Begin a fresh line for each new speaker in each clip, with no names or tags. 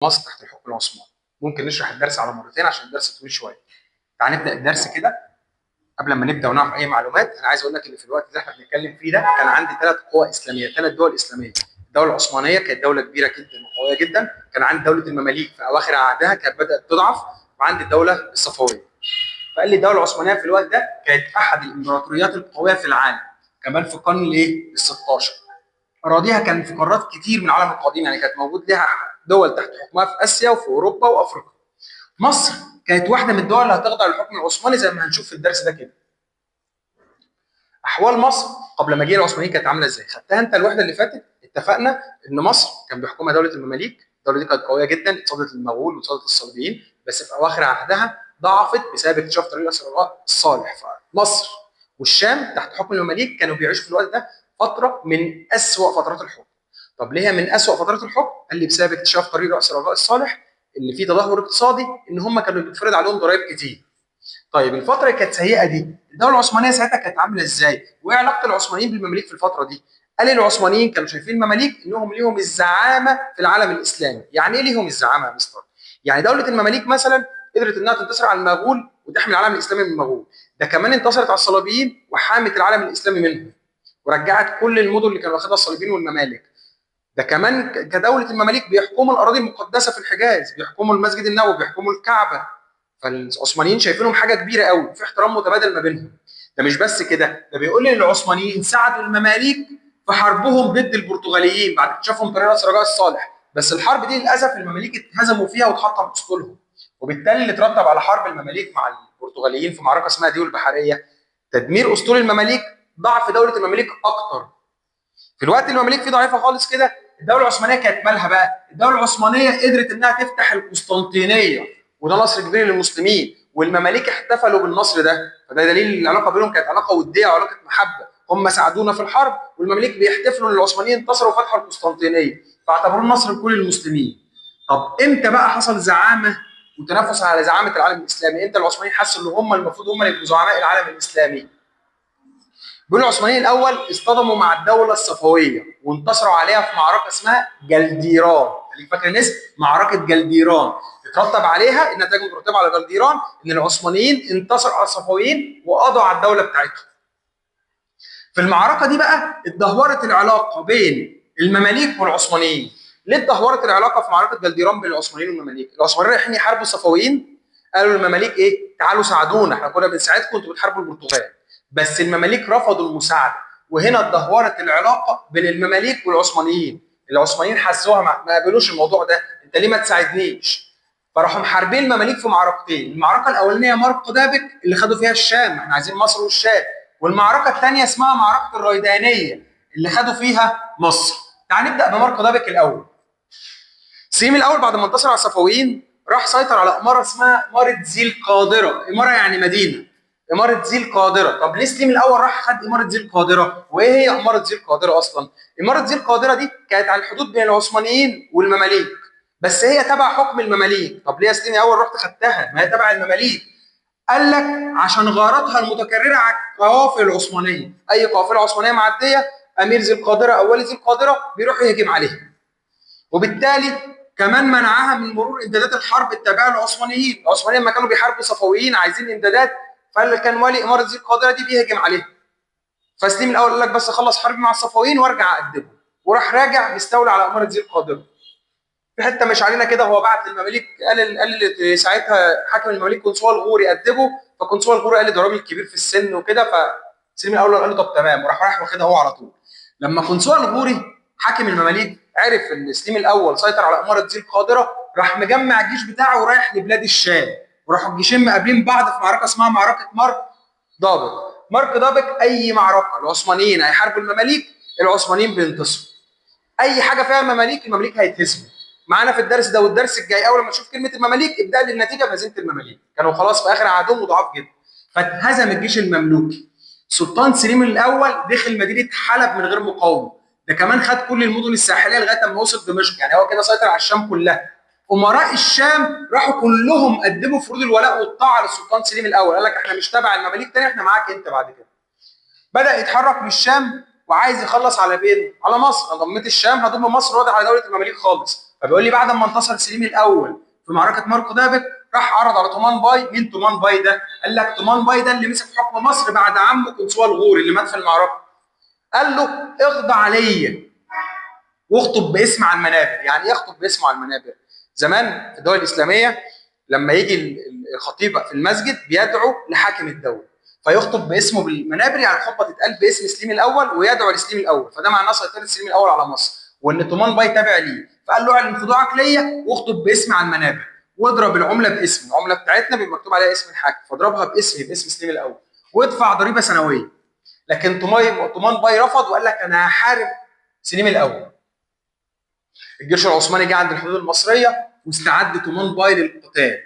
مصر تحت الحكم العثماني. ممكن نشرح الدرس على مرتين عشان الدرس طويل شويه. تعال نبدا الدرس كده. قبل ما نبدا ونعرف اي معلومات، انا عايز اقول لك ان في الوقت اللي احنا بنتكلم فيه ده كان عندي 3 قوى اسلاميه، 3 دول اسلاميه. الدوله العثمانيه كانت دوله كبيره جدا وقويه جدا، كان عندي دوله المماليك في اواخر عهدها كانت بدات تضعف، وعندي الدوله الصفويه. فقال لي الدوله العثمانيه في الوقت ده كانت احد الامبراطوريات القويه في العالم، كمان في القرن الايه؟ ال 16. اراضيها كان في قارات كتير من العالم القديم، يعني كانت موجود لها دول تحت حكمها في اسيا وفي اوروبا وافريقيا. مصر كانت واحده من الدول اللي هتخضع للحكم العثماني زي ما هنشوف في الدرس ده كده. احوال مصر قبل مجيء العثمانيين كانت عامله ازاي؟ خدتها انت الوحده اللي فاتت. اتفقنا ان مصر كان بيحكمها دوله المماليك، الدوله دي كانت قويه جدا، اتصدت للمغول واتصدت للصليبيين، بس في اواخر عهدها ضعفت بسبب اكتشاف طريق الصراع الصالح. فمصر والشام تحت حكم المماليك كانوا بيعيشوا في الوقت ده فتره من اسوأ فترات الحكم. طب ليه من اسوأ فترات الحكم؟ قال لي بسبب اكتشاف طريق راس الرجاء الصالح اللي فيه تدهور اقتصادي، ان هم كانوا بيتفرض عليهم ضرائب كتير. طيب الفتره اللي كانت سيئه دي الدوله العثمانيه ساعتها كانت عامله ازاي؟ وايه علاقه العثمانيين بالمماليك في الفتره دي؟ قال العثمانيين كانوا شايفين المماليك انهم ليهم الزعامه في العالم الاسلامي. يعني ايه ليهم الزعامه يا مستر؟ يعني دوله المماليك مثلا قدرت انها تنتصر على المغول وتحمي العالم الاسلامي من المغول، ده كمان انتصرت على الصليبيين وحامت العالم الاسلامي منهم، ورجعت كل المدن اللي كانوا واخدها الصليبيين والممالك. ده كمان كدوله المماليك بيحكموا الاراضي المقدسه في الحجاز، بيحكموا المسجد النبوي، بيحكموا الكعبه. فالعثمانيين شايفينهم حاجه كبيره قوي، في احترام متبادل ما بينهم. ده مش بس كده، ده بيقول لي ان العثمانيين ساعدوا المماليك في حربهم ضد البرتغاليين بعد اكتشافهم طريق راس رجاء الصالح، بس الحرب دي للاسف المماليك اتهزموا فيها واتحطم اسطولهم. وبالتالي اللي ترتب على حرب المماليك مع البرتغاليين في معركه اسمها ديول البحريه تدمير اسطول المماليك، ضعف دوله المماليك اكتر. في الوقت اللي المماليك فيه ضعيفه خالص كده، الدوله العثمانيه كانت مالها بقى؟ الدوله العثمانيه قدرت انها تفتح القسطنطينيه، وده نصر كبير للمسلمين، والمماليك احتفلوا بالنصر ده، فده دليل العلاقه بينهم كانت علاقه وديه وعلاقه محبه. هم ساعدونا في الحرب والمماليك بيحتفلوا ان العثمانيين انتصروا وفتحوا القسطنطينيه، فاعتبروه نصر لكل المسلمين. طب امتى بقى حصل زعامه وتنافس على زعامه العالم الاسلامي؟ امتى العثمانيين حسوا ان هم المفروض هم اللي يبقوا زعماء العالم الاسلامي؟ بيقول العثمانيين الاول اصطدموا مع الدوله الصفويه وانتصروا عليها في معركه اسمها جلديران. خليك فاكر الاسم، معركه جلديران. اترتب عليها النتائج المترتبه على جلديران ان العثمانيين انتصروا على الصفويين وقضوا على الدوله بتاعتهم. في المعركه دي بقى اتدهورت العلاقه بين المماليك والعثمانيين. ليه اتدهورت العلاقه في معركه جلديران بين العثمانيين والمماليك؟ العثمانيين رايحين يحاربوا الصفويين، قالوا للمماليك ايه؟ تعالوا ساعدونا، احنا كنا بنساعدكم، انتوا بتحاربوا البرتغال. بس المماليك رفضوا المساعده، وهنا اتدهورت العلاقه بين المماليك والعثمانيين. العثمانيين حسوها ما قبلوش الموضوع ده، انت ليه ما تساعدنيش؟ فراحوا محاربين المماليك في معركتين. المعركه الاولانيه مارق دابك اللي خدوا فيها الشام، احنا عايزين مصر والشام. والمعركه الثانيه اسمها معركه الريدانيه اللي خدوا فيها مصر. تعال نبدا بمارق دابك الاول. سليم الاول بعد ما انتصر على الصفويين راح سيطر على اماره اسمها اماره ذي القادره. اماره يعني مدينه، اماره ذي القادره. طب ليه سليم الاول راح خد اماره ذي القادره؟ وايه هي اماره ذي القادره اصلا؟ اماره ذي القادره دي كانت على الحدود بين العثمانيين والمماليك، بس هي تبع حكم المماليك. طب ليه يا سليم الاول رحت خدتها؟ ما هي تبع المماليك. قال لك عشان غاراتها المتكرره على القوافل العثمانيه، اي قافله عثمانيه معديه امير ذي القادره او ولي ذي القادره بيروح يهجم عليها، وبالتالي كمان منعها من مرور امدادات الحرب التابعه للعثمانيين. العثمانيين لما كانوا بيحاربوا صفويين عايزين امدادات، فاللي كان ولي اماره ذي القادره دي بيهجم عليها. فسليم الاول قال لك بس اخلص حربي مع الصفويين وارجع اقدمه، وراح راجع مستولى على اماره ذي القادره. في حته مش علينا كده، هو بعت للمماليك، قال ساعتها حاكم المماليك قنصوة الغوري يأدبه، فقنصوة الغوري قال ده راجل كبير في السن وكده، فسليم الاول قال له طب تمام، وراح واخدها هو على طول. لما قنصوة الغوري حاكم المماليك عرف ان سليم الاول سيطر على اماره ذي القادره، راح مجمع الجيش بتاعه ورايح لبلاد الشام، وراحوا الجيشين مقابلين بعض في معركه اسمها معركه مارك دابق. مارك دابق اي معركه العثمانيين هيحاربوا المماليك العثمانيين بينتصروا، اي حاجه فيها المماليك هيتهزموا. معانا في الدرس ده والدرس الجاي اول ما تشوف كلمه المماليك ابدا لي النتيجه بهزيمه المماليك، كانوا خلاص في اخر عهدهم وضعاف جدا. فاتهزم الجيش المملوكي. سلطان سليم الاول دخل مدينه حلب من غير مقاومه، ده كمان خد كل المدن الساحليه لغايه ما وصل دمشق، يعني هو كده سيطر على الشام كلها. امراء الشام راحوا كلهم قدموا فروض الولاء والطاعه للسلطان سليم الاول، قال لك احنا مش تبع المماليك تاني، احنا معاك انت بعد كده. بدا يتحرك للشام وعايز يخلص على فين؟ على مصر. انا ضميت الشام هضم مصر واضح على دوله المماليك خالص. فبيقول لي بعد ما انتصر سليم الاول في معركه ماركو دابك، راح عرض على تومان باي. مين تومان باي ده؟ قال لك تومان باي ده اللي مسك حكم مصر بعد عمه قنصوة الغور اللي مات في المعركه. قال له اخضع عليا واخطب باسم على المنابر. يعني ايه يخطب باسمه على المنابر؟ زمان في الدول الاسلاميه لما يجي الخطيب في المسجد بيدعو لحاكم الدوله فيخطب باسمه بالمنابر، يعني الخطبه تتقال باسم سليم الاول ويدعو لسليم الاول، فده معناه سيطره سليم الاول على مصر وان تومان باي تابع ليه. فقال له اعلن خضوعك ليا واخطب باسمي على المنابر واضرب العمله باسمي. العمله بتاعتنا بيبقى مكتوب عليها اسم الحاكم، فاضربها باسمي باسم سليم الاول وادفع ضريبه سنويه. لكن تومان باي رفض وقال لك انا هحارب سليم الاول. الجيش العثماني جه عند الحدود المصريه واستعد تومان باي للقتال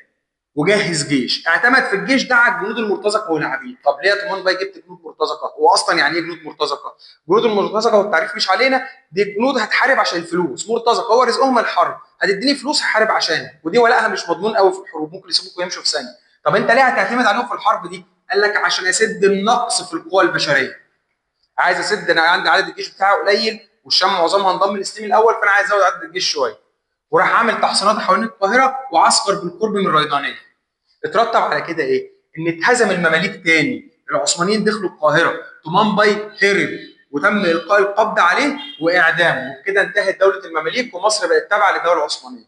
وجهز جيش. اعتمد في الجيش ده على الجنود المرتزقه والعبيد. طب ليه يا تومان باي جبت جنود مرتزقه؟ هو اصلا يعني ايه جنود مرتزقه؟ جنود المرتزقه والتعريف مش علينا، دي جنود هتحارب عشان الفلوس. مرتزقه هو رزقهم الحرب، هتديني فلوس هحارب عشانها، ودي ولائها مش مضمون قوي في الحروب، ممكن يسيبوك ويمشوا في ثانيه. طب انت ليه هتعتمد عليهم في الحرب دي؟ قال لك عشان اسد النقص في القوى البشريه. عايز اسد، انا عندي عدد الجيش بتاعي قليل والشام معظمها انضم للسليم الاول، فانا عايز ازود عدد الجيش شويه. وراح عامل تحصينات حوالين القاهره وعسكر بالقرب من الريضانيه. اترتب على كده ايه؟ ان اتهزم المماليك تاني، العثمانيين دخلوا القاهره، تومان باي هرب وتم القاء القبض عليه واعدامه، وبكده انتهت دوله المماليك ومصر بقت تابعه للدوله العثمانيه.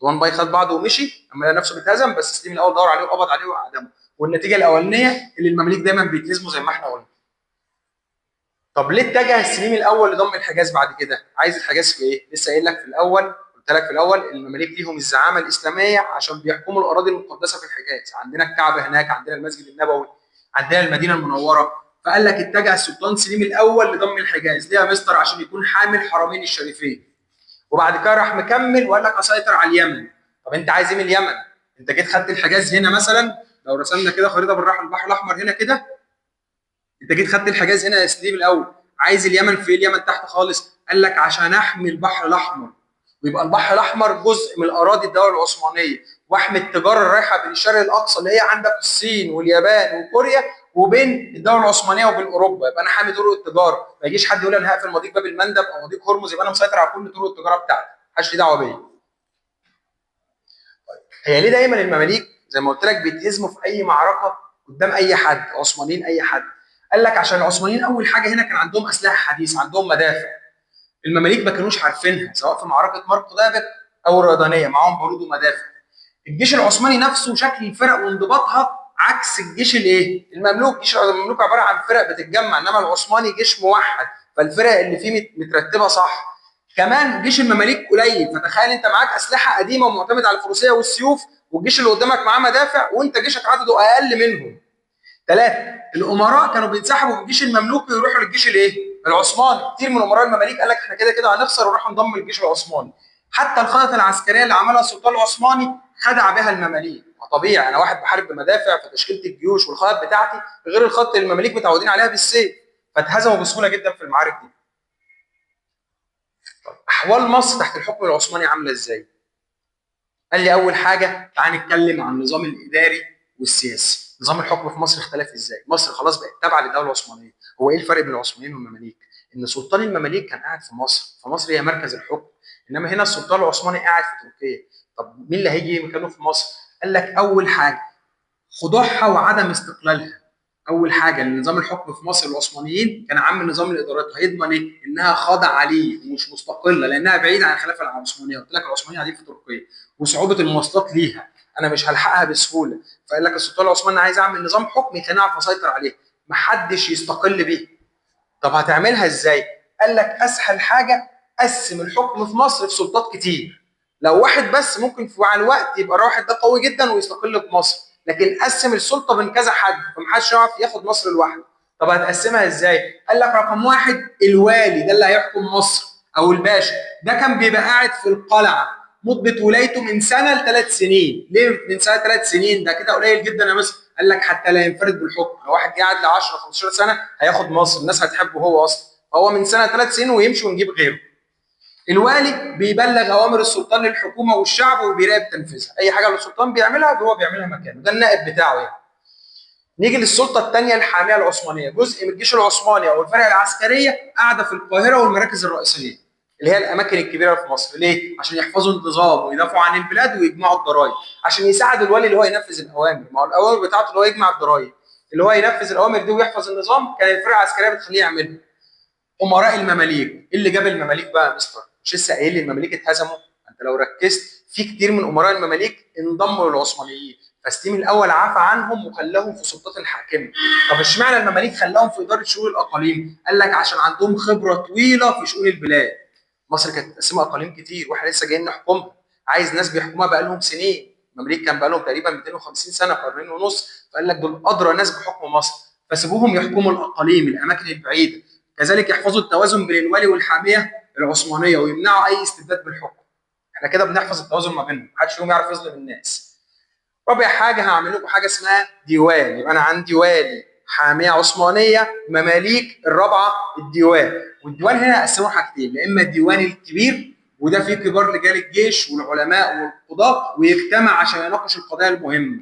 تومان باي خد بعضه ومشي اما لقى نفسه بيتهزم، بس سليم الاول دور عليه وقبض عليه واعدمه، والنتيجه الاولانيه اللي المماليك دايما بيتهزموا زي ما احنا قلنا. طب ليه اتجه سليم الاول لضم الحجاز بعد كده؟ عايز الحجاز في ايه؟ لسه قايل لك في الاول، قلت لك في الاول المماليك ليهم الزعامه الاسلاميه عشان بيحكموا الاراضي المقدسه في الحجاز، عندنا الكعبه هناك، عندنا المسجد النبوي، عندنا المدينه المنوره. فقال لك اتجه السلطان سليم الاول لضم الحجاز. ليه يا مستر؟ عشان يكون حامل حرمين الشريفين. وبعد كده راح مكمل وقال لك اسيطر على اليمن. طب انت عايز ايه من اليمن؟ انت جيت خدت الحجاز هنا مثلا، لو رسمنا كده خريطه بالراحه البحر الاحمر هنا كده، انت جيت خدت الحجاز هنا يا سليم الاول، عايز اليمن في اليمن تحت خالص؟ قال لك عشان احمي البحر الاحمر ويبقى البحر الاحمر جزء من الاراضي الدوله العثمانيه، واحمي التجاره الرايحه بين الشرق الاقصى اللي هي عندك الصين واليابان وكوريا وبين الدوله العثمانيه وبين اوروبا، يبقى انا حامي طرق التجاره. ما يجيش حد يقول انا هقفل مضيق باب المندب او مضيق هرمز يبقى انا مسيطر على كل طرق التجاره بتاعتي، محدش ليه دعوه بيا. هي ليه دايما المماليك زي ما قلت لك بيتهزموا في اي معركه قدام اي حد، عثمانيين اي حد؟ قال لك عشان العثمانيين اول حاجه هنا كان عندهم اسلحه حديثه، عندهم مدافع. المماليك ما كانوش عارفينها، سواء في معركه ماركو دابك او الرياضانيه معاهم برود ومدافع. الجيش العثماني نفسه شكل الفرق وانضباطها عكس الجيش الايه؟ المملوك. الجيش المملوك عباره عن فرق بتتجمع، انما العثماني جيش موحد، فالفرق اللي فيه مترتبه صح. كمان جيش المماليك قليل، فتخيل انت معاك اسلحه قديمه ومعتمد على الفروسيه والسيوف، والجيش اللي قدامك معاه مدافع وانت جيشك عدده اقل منهم. ثلاثه، الامراء كانوا بينسحبوا من الجيش المملوكي ويروحوا للجيش الايه؟ العثماني. كتير من امراء المماليك قال لك احنا كده كده هنخسر وراحوا انضموا للجيش العثماني. حتى الخطط العسكريه اللي عملها السلطان العثماني خدع بها المماليك. طبيعي انا واحد بحارب بمدافع في تشكيله الجيوش والخطط بتاعتي غير الخط اللي المماليك متعودين عليها بالسيف، فاتهزموا بسهوله جدا في المعارك دي. احوال مصر تحت الحكم العثماني عامله ازاي؟ قال لي اول حاجه تعال نتكلم عن النظام الاداري والسياسي. نظام الحكم في مصر اختلف ازاي؟ مصر خلاص بقت تابعه للدوله العثمانيه. هو ايه الفرق بين العثمانيين والمماليك؟ ان سلطان المماليك كان قاعد في مصر، فمصر هي مركز الحكم، انما هنا السلطان العثماني قاعد في تركيا. طب مين اللي هيجي مكانه في مصر؟ قال لك اول حاجه خضوعها وعدم استقلالها. اول حاجه نظام الحكم في مصر العثمانيين كان عامل نظام الادارات هيضمن ايه؟ انها خاضعه ليه ومش مستقله، لانها بعيده عن الخلافه العثمانيه. قلت لك العثمانيين قاعدين في تركيا وصعوبه المواصلات ليها، انا مش هلحقها بسهوله. فقال لك السلطان العثماني عايز اعمل نظام حكم يخليني اعرف اسيطر عليه، محدش يستقل بيه. طب هتعملها ازاي؟ قال لك اسهل حاجه قسم الحكم في مصر في سلطات كتير. لو واحد بس ممكن مع الوقت يبقى الواحد ده قوي جدا ويستقل بمصر، لكن قسم السلطه بين كذا حد فمحدش يعرف ياخد مصر لوحده. طب هتقسمها ازاي؟ قال لك رقم واحد الوالي ده اللي هيحكم مصر او الباشا، ده كان بيبقى قاعد في القلعه مده ولايته من سنه لثلاث سنين. ليه من سنه ثلاث سنين؟ ده كده قليل جدا يا مصر. قال لك حتى لا ينفرد بالحكم، لو واحد قاعد ل 10 15 سنه هياخد مصر، الناس هتحبه هو اصلا، فهو من سنه ثلاث سنين ويمشي ونجيب غيره. الوالي بيبلغ اوامر السلطان للحكومه والشعب وبيراقب تنفيذها، اي حاجه السلطان بيعملها هو بيعملها مكانه، ده النائب بتاعه يعني. نيجي للسلطه الثانيه الحاميه العثمانيه، جزء من الجيش العثماني او الفرق العسكريه قاعده في القاهره والمراكز الرئيسيه. اللي هي الاماكن الكبيره في مصر. ليه؟ عشان يحفظوا النظام ويدافعوا عن البلاد ويجمعوا الضرائب، عشان يساعدوا الوالي اللي هو ينفذ الاوامر. ما هو الاوامر بتاعته اللي هو يجمع الضرائب، اللي هو ينفذ الاوامر دي ويحفظ النظام، كان الفرقه العسكريه بتخليه يعملها. امراء المماليك، ايه اللي جاب المماليك بقى يا مستر؟ مش لسه قايل لي المماليك اتهزموا؟ انت لو ركزت في كتير من امراء المماليك انضموا للعثمانيين، فستيم الاول عفى عنهم وخلاهم في سلطات الحاكمه. طب اشمعنى المماليك خلاهم في اداره شؤون الاقاليم؟ قال لك عشان عندهم خبره طويله في شؤون البلاد. مصر كانت متقسمه اقاليم كتير واحنا لسه جايين نحكمها، عايز ناس بيحكموها بقى لهم سنين. المماليك كان بقى لهم تقريبا 250 سنه، قرنين ونص، فقال لك دول ادرى ناس بحكم مصر، فسيبوهم يحكموا الاقاليم الاماكن البعيده. كذلك يحفظوا التوازن بين الوالي والحاميه العثمانيه ويمنعوا اي استبداد بالحكم. احنا كده بنحفظ التوازن ما بينهم، محدش فيهم يعرف يظلم الناس. رابع حاجه هعمل لكم حاجه اسمها ديوان. يبقى انا عندي والي، حاميه عثمانيه، مماليك، الرابعه الديوان. والديوان هنا هقسمه حاجتين، يا اما الديوان الكبير وده فيه كبار رجال الجيش والعلماء والقضاة ويجتمع عشان يناقش القضايا المهمه.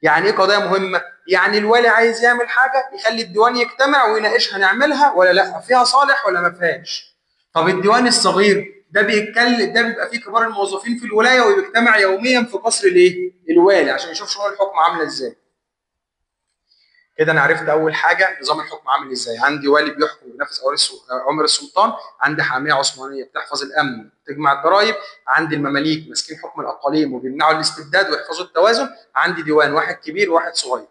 يعني ايه قضايا مهمه؟ يعني الوالي عايز يعمل حاجه يخلي الديوان يجتمع ويناقشها، نعملها ولا لا، فيها صالح ولا ما فيهاش. طب الديوان الصغير ده بيتكلم، ده بيبقى فيه كبار الموظفين في الولايه وبيجتمع يوميا في قصر الايه؟ الوالي، عشان يشوف شؤون الحكم عامله ازاي. كده انا عرفت اول حاجه نظام الحكم عامل ازاي. عندي والي بيحكم وينفذ اوامر السلطان، عندي حاميه عثمانيه بتحفظ الامن وتجمع الضرائب، عندي المماليك ماسكين حكم الاقاليم وبيمنعوا الاستبداد ويحفظوا التوازن، عندي ديوان، واحد كبير وواحد صغير.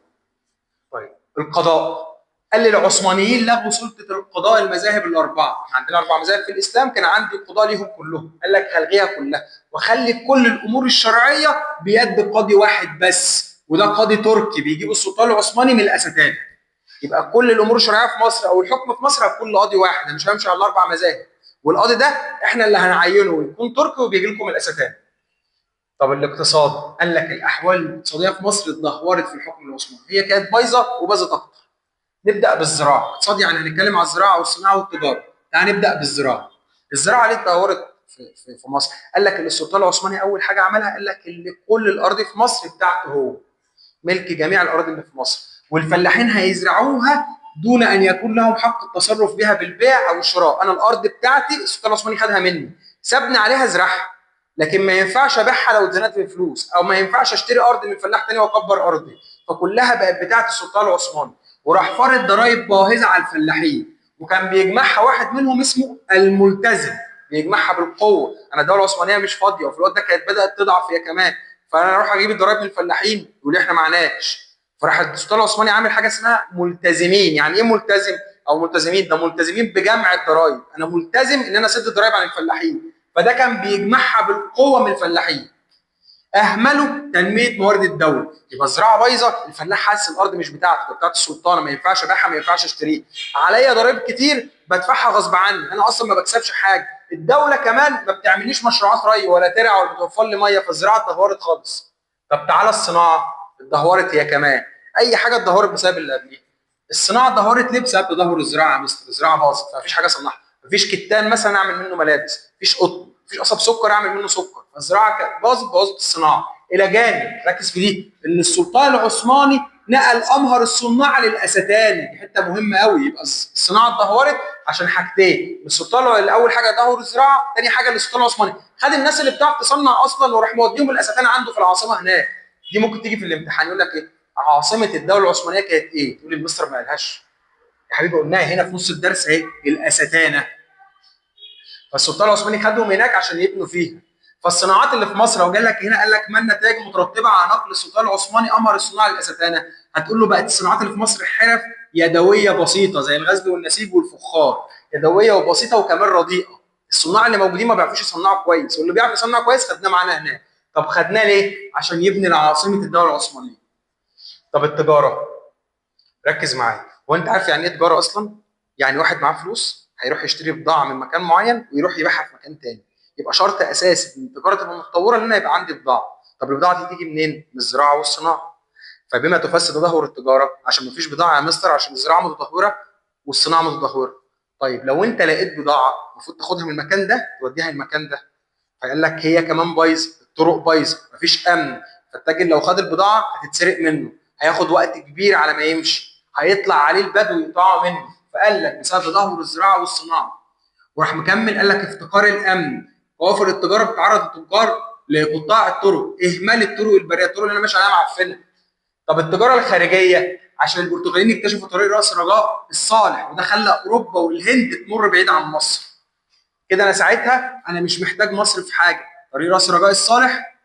طيب القضاء، قال لي العثمانيين لغوا سلطه القضاء المذاهب الاربعه. احنا عندنا اربع مذاهب في الاسلام، كان عندي القضاء ليهم كلهم، قال لك هلغيها كلها واخلي كل الامور الشرعيه بيد قاضي واحد بس، وده قاضي تركي بيجيب السلطان العثماني من الاستانه. يبقى كل الامور الشرعيه في مصر او الحكم في مصر هتكون لقاضي واحد، انا مش همشي على الاربع مذاهب، والقاضي ده احنا اللي هنعينه ويكون تركي وبيجي لكم الاستانه. طب الاقتصاد، قال لك الاحوال الاقتصاديه في مصر اتدهورت في الحكم العثماني، هي كانت بايظه وباظت اكتر. نبدا بالزراعه، اقتصاد يعني هنتكلم على الزراعه والصناعه والتجاره. تعال نبدا بالزراعه. الزراعه ليه اتدهورت في مصر؟ قال لك السلطان العثماني اول حاجه عملها، قال لك اللي كل الاراضي في مصر بتاعته هو، ملك جميع الاراضي اللي في مصر، والفلاحين هيزرعوها دون ان يكون لهم حق التصرف بها بالبيع او الشراء. انا الارض بتاعتي السلطان العثماني خدها مني، سابني عليها ازرعها، لكن ما ينفعش ابيعها لو اتزنقت في فلوس، او ما ينفعش اشتري ارض من فلاح تاني واكبر ارضي، فكلها بقت بتاعت السلطان العثماني. وراح فرض ضرائب باهظه على الفلاحين، وكان بيجمعها واحد منهم اسمه الملتزم، بيجمعها بالقوه. انا الدوله العثمانيه مش فاضيه، وفي الوقت ده كانت بدات تضعف هي كمان، فانا اروح اجيب الضرائب من الفلاحين يقول احنا معناش. فراح السلطان العثماني عامل حاجه اسمها ملتزمين. يعني ايه ملتزم او ملتزمين؟ ده ملتزمين بجمع الضرائب، انا ملتزم ان انا اسد الضرائب عن الفلاحين، فده كان بيجمعها بالقوه من الفلاحين. اهملوا تنميه موارد الدوله، يبقى الزراعه بايظه، الفلاح حاسس الارض مش بتاعته، ده بتاعت السلطانه، ما ينفعش ابيعها، ما ينفعش اشتريها، عليا ضرائب كتير بدفعها غصب عني، انا اصلا ما بكسبش حاجه، الدوله كمان ما بتعمليش مشروعات ري ولا ترع ولا بتوفر لي ميه، فالزراعه اتدهورت خالص. طب تعالى الصناعه، اتدهورت هي كمان. اي حاجه اتدهورت بسبب اللي قبليها. الصناعه اتدهورت ليه؟ بسبب تدهور الزراعه يا مستر، الزراعه باظت، فمفيش حاجه اصنعها، مفيش كتان مثلا اعمل منه ملابس، مفيش قطن، مفيش قصب سكر اعمل منه سكر، فالزراعه كانت باظت الصناعه. الى جانب ركز في دي، ان السلطان العثماني نقل امهر الصناع للاستانه، دي حته مهمه قوي. يبقى الصناعه اتدهورت عشان حاجتين، السلطان اول حاجه دهور الزراعه، ثاني حاجه السلطان العثماني خد الناس اللي بتعرف تصنع اصلا وراح موديهم الاستانه عنده في العاصمه هناك. دي ممكن تيجي في الامتحان يقول لك ايه عاصمه الدوله العثمانيه كانت ايه؟ تقول المصر ما قالهاش يا حبيبي، قلناها هنا في نص الدرس اهي، الاستانه. فالسلطان العثماني خدهم هناك عشان يبنوا فيها. فالصناعات اللي في مصر لو جال لك هنا قال لك ما النتائج مترتبه على نقل السلطان العثماني امر الصناعه للاستانه، هتقول له بقت الصناعات اللي في مصر حرف يدويه بسيطه زي الغزل والنسيج والفخار، يدويه وبسيطه وكمان رديئه. الصناع اللي موجودين ما بيعرفوش يصنعوا كويس، واللي بيعرف يصنع كويس خدناه معانا هناك. طب خدناه ليه؟ عشان يبني عاصمه الدوله العثمانيه. طب التجاره، ركز معايا، هو انت عارف يعني ايه تجاره اصلا؟ يعني واحد معاه فلوس هيروح يشتري بضاعه من مكان معين ويروح يبيعها في مكان تاني، يبقى شرط اساسي ان التجاره تبقى متطوره ان انا يبقى عندي بضاعه. طب البضاعه دي تيجي منين؟ من الزراعه والصناعه. فبما تفسد تدهور التجاره، عشان ما فيش بضاعه يا مستر، عشان الزراعه متدهوره والصناعه متدهوره. طيب لو انت لقيت بضاعه المفروض تاخدها من المكان ده توديها المكان ده، فقال لك هي كمان بايظه، الطرق بايظه، مفيش امن، فالتاجر لو خد البضاعه هتتسرق منه، هياخد وقت كبير على ما يمشي، هيطلع عليه البدو يقطعوا منه. فقال لك بسبب تدهور الزراعه والصناعه وراح مكمل قال لك افتقار الامن، قوافل التجاره بتعرض التجار لقطاع الطرق، اهمال الطرق البريه، الطرق اللي انا ماشي عليها معفنه. طب التجاره الخارجيه، عشان البرتغاليين اكتشفوا طريق راس رجاء الصالح، وده خلى اوروبا والهند تمر بعيد عن مصر. كده انا ساعتها انا مش محتاج مصر في حاجه. طريق راس رجاء الصالح،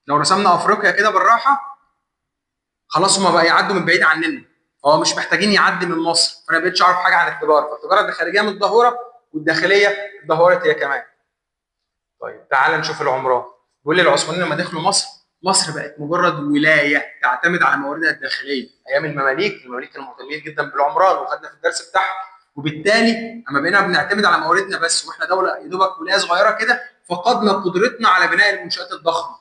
لو رسمنا افريقيا كده بالراحه، خلاص هما بقى يعدوا من بعيد عننا، فهو مش محتاجين يعدي من مصر، فانا بقيتش اعرف حاجه عن التجاره، فالتجاره الخارجيه متدهوره والداخليه اتدهورت هي كمان. طيب تعال نشوف العمران. بيقول لي العثمانيين لما دخلوا مصر، مصر بقت مجرد ولايه تعتمد على مواردها الداخليه. ايام المماليك كانوا مهتمين جدا بالعمران، وخدنا في الدرس بتاعهم، وبالتالي اما بقينا بنعتمد على مواردنا بس، واحنا دوله يا دوبك ولايه صغيره كده، فقدنا قدرتنا على بناء المنشات الضخمه.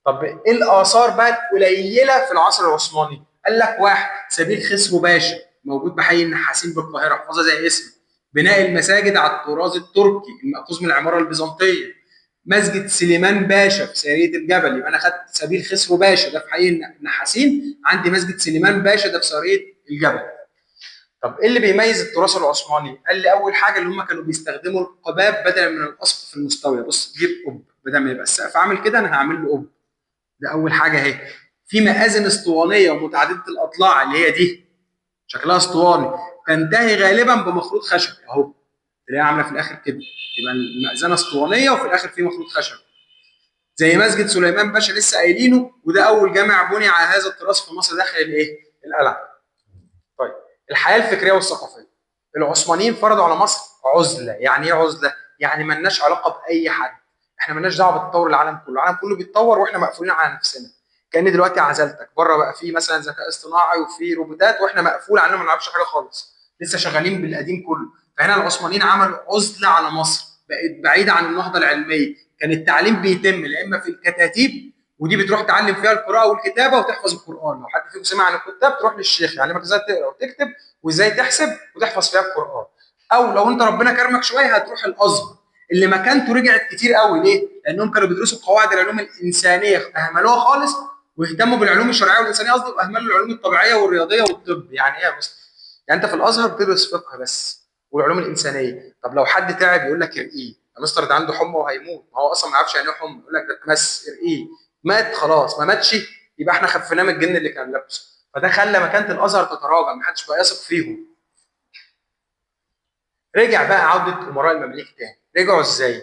طب ايه الاثار بقى القليله في العصر العثماني؟ قال لك واحد، سبيل خسرو باشا موجود بحي النحاسين بالقاهره، احفظها زي اسمه. بناء المساجد على الطراز التركي المأخوذ من العماره البيزنطيه. مسجد سليمان باشا في ساريه الجبل، يبقى انا خدت سبيل خسرو باشا ده في حي النحاسين، عندي مسجد سليمان باشا ده في ساريه الجبل. طب ايه اللي بيميز التراث العثماني؟ قال لي اول حاجه اللي هم كانوا بيستخدموا القباب بدلا من الاسقف المستويه. بص جيب قب، بدل ما يبقى السقف عامل كده انا هعمل له قب. ده اول حاجه اهي. في مآذن اسطوانيه ومتعدده الاضلاع اللي هي دي شكلها اسطواني، تنتهي غالبا بمخروط خشب اهو، تلاقيها عامله في الاخر كده، يبقى المأذنه اسطوانيه وفي الاخر في مخروط خشب. زي مسجد سليمان باشا لسه قايلينه، وده اول جامع بني على هذا التراث في مصر داخل الايه؟ القلعه. طيب الحياه الفكريه والثقافيه. العثمانيين فرضوا على مصر عزله. يعني ايه عزله؟ يعني مالناش علاقه باي حد، احنا مالناش دعوه بتطور العالم كله، العالم كله بيتطور واحنا مقفولين على نفسنا. كان دلوقتي عزلتك بره، بقى في مثلا ذكاء اصطناعي وفي روبوتات واحنا مقفول عننا، ما نعرفش حاجه خالص، لسه شغالين بالقديم كله. فهنا العثمانيين عملوا عزله على مصر، بقت بعيده عن النهضه العلميه. كان التعليم بيتم لا اما في الكتاتيب، ودي بتروح تعلم فيها القراءه والكتابه وتحفظ القران، لو حد فيكم سمع عن الكتاب تروح للشيخ يعلمك ازاي تقرا وتكتب وازاي تحسب وتحفظ فيها القران. او لو انت ربنا كرمك شويه هتروح الازهر، اللي مكانته رجعت كتير قوي. ليه؟ لانهم كانوا بيدرسوا قواعد العلوم الانسانيه اهملوها خالص، واهتموا بالعلوم الشرعيه والانسانيه قصدي، واهملوا العلوم الطبيعيه والرياضيه والطب. يعني ايه يا مستر؟ يعني انت في الازهر بتدرس فقه بس والعلوم الانسانيه. طب لو حد تعب يقول لك ارقيه يا مستر، ده عنده حمى وهيموت، ما هو اصلا ما يعرفش يعني ايه حمى، يقول لك ده اتمس ارقيه. مات خلاص، ما ماتش يبقى احنا خفيناه من الجن اللي كان لابسه. فده خلى مكانه الازهر تتراجع، ما حدش بقى يثق فيهم. رجع بقى عوده امراء المماليك تاني. رجعوا ازاي؟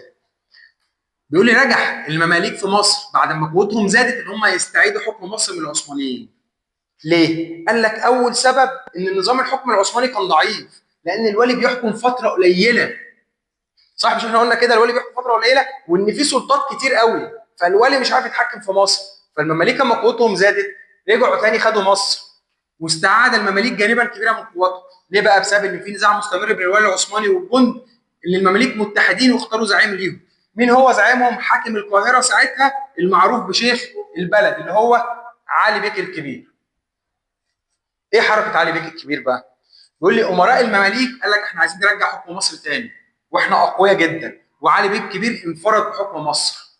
بيقول لي نجح المماليك في مصر بعد ما قوتهم زادت ان هم يستعيدوا حكم مصر من العثمانيين. ليه؟ قال لك اول سبب ان نظام الحكم العثماني كان ضعيف، لان الولي بيحكم فتره قليله. صح مش احنا قلنا كده الولي بيحكم فتره قليله، وان في سلطات كتير قوي، فالولي مش عارف يتحكم في مصر. فالمماليك لما قوتهم زادت رجعوا تاني خدوا مصر، واستعاد المماليك جانبا كبيرا من قوتهم. ليه بقى؟ بسبب ان في نزاع مستمر بين الولي العثماني والجند، اللي المماليك متحدين واختاروا زعيم ليهم. مين هو زعيمهم؟ حاكم القاهره ساعتها المعروف بشيخ البلد اللي هو علي بيك الكبير. ايه حركه علي بيك الكبير بقى؟ بيقول لي امراء المماليك قال لك احنا عايزين نرجع حكم مصر تاني، واحنا اقوياء جدا، وعلي بيك الكبير انفرد بحكم مصر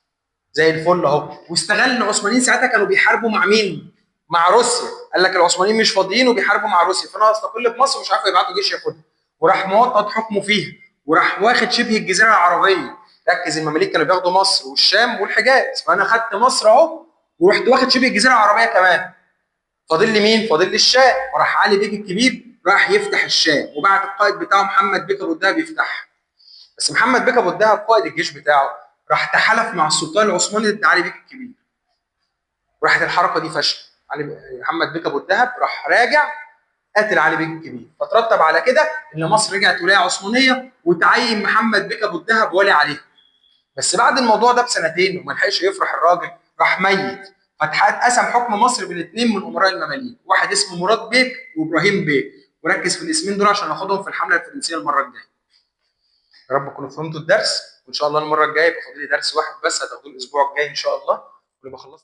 زي الفل اهو. واستغل العثمانيين ساعتها كانوا بيحاربوا مع مين؟ مع روسيا. قال لك العثمانيين مش فاضيين وبيحاربوا مع روسيا، فانا هستقل بمصر مش عارف يبعتوا جيش ياخدها، وراح موطد حكمه فيها، وراح واخد شبه الجزيره العربيه. ركز، المماليك كانوا بياخدوا مصر والشام والحجاز، فانا خدت مصر اهو ورحت واخد شبه الجزيره العربيه كمان. فاضل لي مين؟ فاضل لي الشام. وراح علي بيك الكبير راح يفتح الشام، وبعت القائد بتاعه محمد بيك ابو الدهب يفتحها. بس محمد بيك ابو الدهب قائد الجيش بتاعه راح تحالف مع السلطان العثماني ضد علي بيك الكبير، وراحت الحركه دي فشل. محمد بيك ابو الدهب راح راجع قاتل علي بيك الكبير، فترتب على كده ان مصر رجعت ولايه عثمانيه، وتعين محمد بيك ابو الدهب ولي عليها. بس بعد الموضوع ده بسنتين وما لحقش يفرح الراجل، راح ميت. فاتقسم حكم مصر بين اثنين من امراء المماليك، واحد اسمه مراد بيك وابراهيم بيك. وركز في الاسمين دول عشان ناخدهم في الحمله الفرنسيه المره الجايه. يا رب تكونوا فهمتوا الدرس، وان شاء الله المره الجايه يبقى فاضل لي درس واحد بس هتاخدوه الاسبوع الجاي ان شاء الله ونبقى خلصنا.